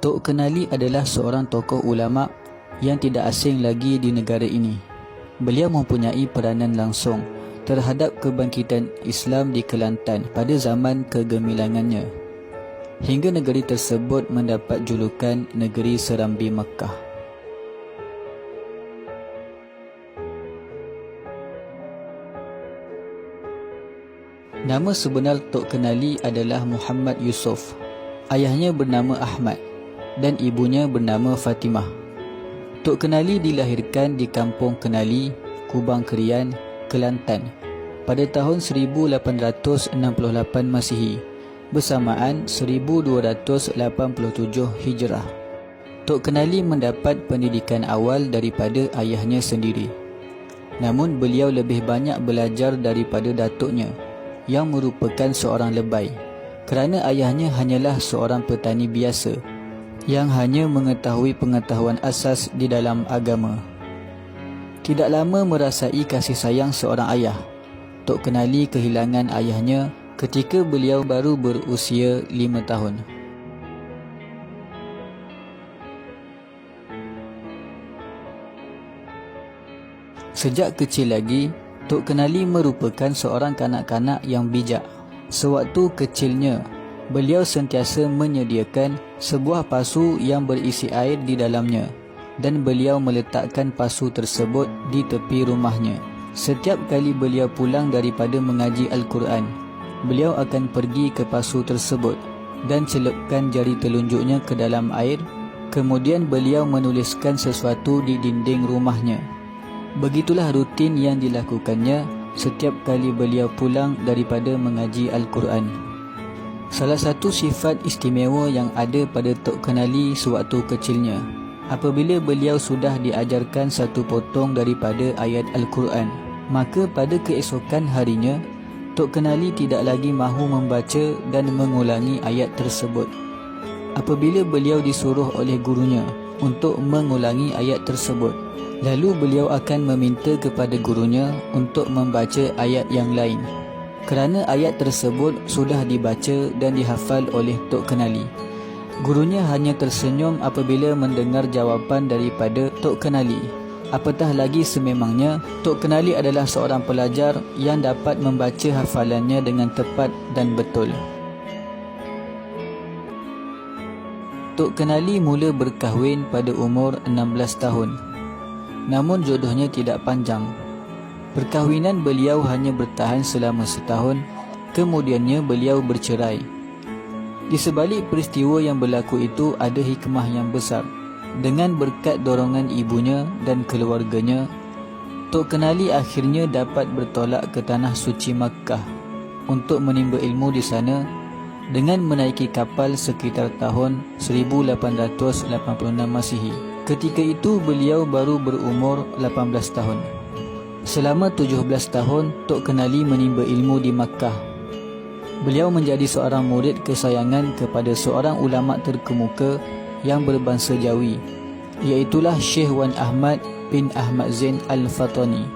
Tok Kenali adalah seorang tokoh ulama yang tidak asing lagi di negara ini. Beliau mempunyai peranan langsung terhadap kebangkitan Islam di Kelantan pada zaman kegemilangannya, hingga negeri tersebut mendapat julukan Negeri Serambi Mekah. Nama sebenar Tok Kenali adalah Muhammad Yusof. Ayahnya bernama Ahmad dan ibunya bernama Fatimah. Tok Kenali dilahirkan di Kampung Kenali, Kubang Kerian, Kelantan pada tahun 1868 Masihi bersamaan 1287 Hijrah. Tok Kenali mendapat pendidikan awal daripada ayahnya sendiri. Namun beliau lebih banyak belajar daripada datuknya yang merupakan seorang lebay, kerana ayahnya hanyalah seorang petani biasa yang hanya mengetahui pengetahuan asas di dalam agama. Tidak lama merasai kasih sayang seorang ayah, Tok Kenali kehilangan ayahnya ketika beliau baru berusia 5 tahun. Sejak kecil lagi, Tok Kenali merupakan seorang kanak-kanak yang bijak. Sewaktu kecilnya, beliau sentiasa menyediakan sebuah pasu yang berisi air di dalamnya, dan beliau meletakkan pasu tersebut di tepi rumahnya. Setiap kali beliau pulang daripada mengaji Al-Quran, beliau akan pergi ke pasu tersebut dan celupkan jari telunjuknya ke dalam air. Kemudian beliau menuliskan sesuatu di dinding rumahnya. Begitulah rutin yang dilakukannya setiap kali beliau pulang daripada mengaji Al-Quran. Salah satu sifat istimewa yang ada pada Tok Kenali sewaktu kecilnya, apabila beliau sudah diajarkan satu potong daripada ayat Al-Quran, maka pada keesokan harinya, Tok Kenali tidak lagi mahu membaca dan mengulangi ayat tersebut. Apabila beliau disuruh oleh gurunya untuk mengulangi ayat tersebut, lalu beliau akan meminta kepada gurunya untuk membaca ayat yang lain, kerana ayat tersebut sudah dibaca dan dihafal oleh Tok Kenali. Gurunya hanya tersenyum apabila mendengar jawapan daripada Tok Kenali. Apatah lagi sememangnya Tok Kenali adalah seorang pelajar yang dapat membaca hafalannya dengan tepat dan betul. Tok Kenali mula berkahwin pada umur 16 tahun. Namun jodohnya tidak panjang. Perkahwinan beliau hanya bertahan selama setahun, kemudiannya beliau bercerai. Di sebalik peristiwa yang berlaku itu ada hikmah yang besar. Dengan berkat dorongan ibunya dan keluarganya, Tok Kenali akhirnya dapat bertolak ke tanah suci Makkah untuk menimba ilmu di sana dengan menaiki kapal sekitar tahun 1886 Masihi. Ketika itu beliau baru berumur 18 tahun. Selama 17 tahun, Tok Kenali menimba ilmu di Makkah. Beliau menjadi seorang murid kesayangan kepada seorang ulama terkemuka yang berbangsa Jawi, iaitulah Syekh Wan Ahmad bin Ahmad Zain Al-Fatani.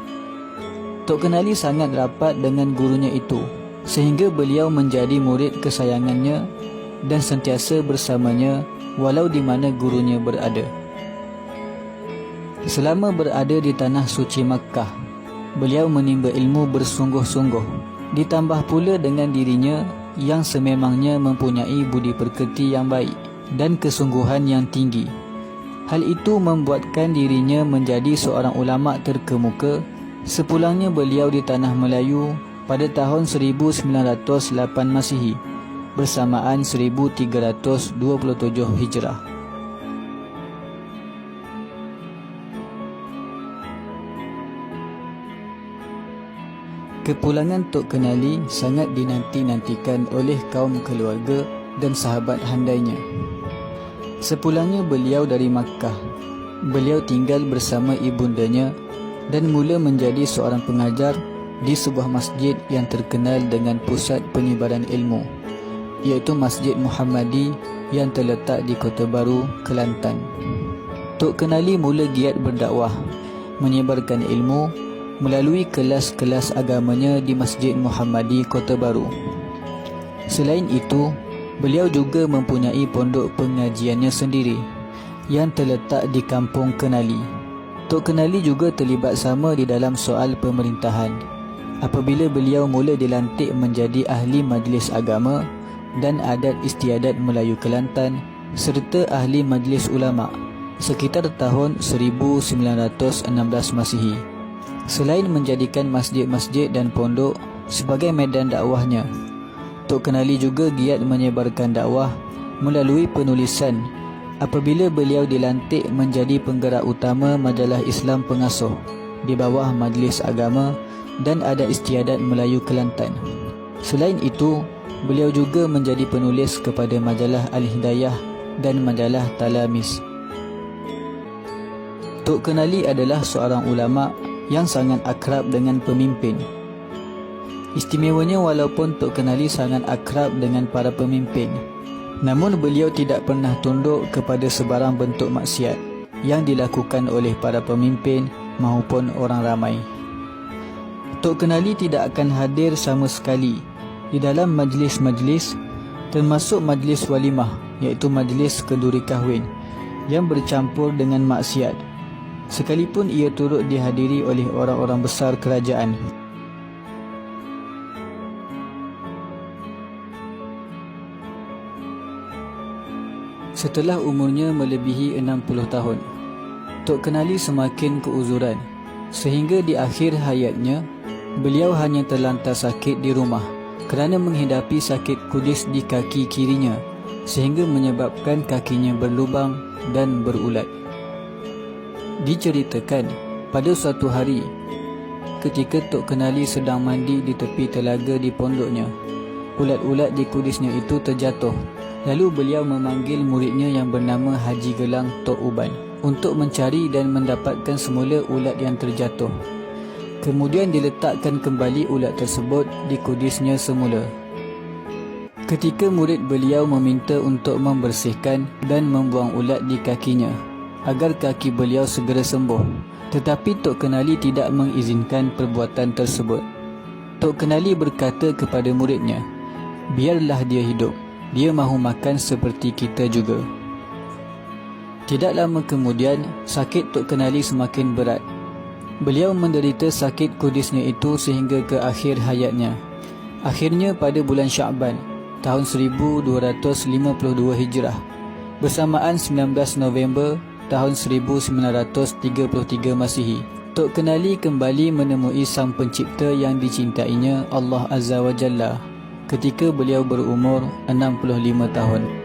Tok Kenali sangat rapat dengan gurunya itu, sehingga beliau menjadi murid kesayangannya dan sentiasa bersamanya walau di mana gurunya berada. Selama berada di tanah suci Makkah, beliau menimba ilmu bersungguh-sungguh, ditambah pula dengan dirinya yang sememangnya mempunyai budi pekerti yang baik dan kesungguhan yang tinggi. Hal itu membuatkan dirinya menjadi seorang ulama terkemuka. Sepulangnya beliau di tanah Melayu pada tahun 1908 Masihi bersamaan 1327 Hijrah. Kepulangan Tok Kenali sangat dinanti-nantikan oleh kaum keluarga dan sahabat handainya. Sepulangnya beliau dari Makkah, beliau tinggal bersama ibundanya dan mula menjadi seorang pengajar di sebuah masjid yang terkenal dengan pusat penyebaran ilmu, iaitu Masjid Muhammadi yang terletak di Kota Baru, Kelantan. Tok Kenali mula giat berdakwah, menyebarkan ilmu melalui kelas-kelas agamanya di Masjid Muhammadi Kota Baru. Selain itu, Beliau juga mempunyai pondok pengajiannya sendiri yang terletak di Kampung Kenali. Tok Kenali juga terlibat sama di dalam soal pemerintahan. Apabila beliau mula dilantik menjadi ahli majlis agama dan adat istiadat Melayu Kelantan serta ahli majlis ulama sekitar tahun 1916 Masihi. Selain menjadikan masjid-masjid dan pondok sebagai medan dakwahnya, Tok Kenali juga giat menyebarkan dakwah melalui penulisan apabila beliau dilantik menjadi penggerak utama majalah Islam Pengasuh di bawah Majlis Agama dan Adat Istiadat Melayu Kelantan. Selain itu, beliau juga menjadi penulis kepada majalah Al-Hidayah dan majalah Talamis. Tok Kenali adalah seorang ulama yang sangat akrab dengan pemimpin. Istimewanya, walaupun Tok Kenali sangat akrab dengan para pemimpin, namun beliau tidak pernah tunduk kepada sebarang bentuk maksiat yang dilakukan oleh para pemimpin maupun orang ramai. Tok Kenali tidak akan hadir sama sekali di dalam majlis-majlis, termasuk majlis walimah, iaitu majlis kenduri kahwin yang bercampur dengan maksiat, sekalipun ia turut dihadiri oleh orang-orang besar kerajaan. Setelah umurnya melebihi 60 tahun, Tok Kenali semakin keuzuran sehingga di akhir hayatnya beliau hanya terlantar sakit di rumah kerana menghidapi sakit kudis di kaki kirinya sehingga menyebabkan kakinya berlubang dan berulat. Diceritakan pada suatu hari ketika Tok Kenali sedang mandi di tepi telaga di pondoknya, ulat-ulat di kudisnya itu terjatuh. Lalu beliau memanggil muridnya yang bernama Haji Gelang Tok Uban untuk mencari dan mendapatkan semula ulat yang terjatuh. Kemudian diletakkan kembali ulat tersebut di kudisnya semula. Ketika murid beliau meminta untuk membersihkan dan membuang ulat di kakinya agar kaki beliau segera sembuh, tetapi Tok Kenali tidak mengizinkan perbuatan tersebut. Tok Kenali berkata kepada muridnya, "Biarlah dia hidup. Dia mahu makan seperti kita juga." Tidak lama kemudian, sakit Tok Kenali semakin berat. Beliau menderita sakit kudisnya itu sehingga ke akhir hayatnya. Akhirnya pada bulan Sya'ban tahun 1252 Hijrah, bersamaan 19 November tahun 1933 Masihi, Tok Kenali kembali menemui Sang Pencipta yang dicintainya, Allah Azza wa Jalla, ketika beliau berumur 65 tahun.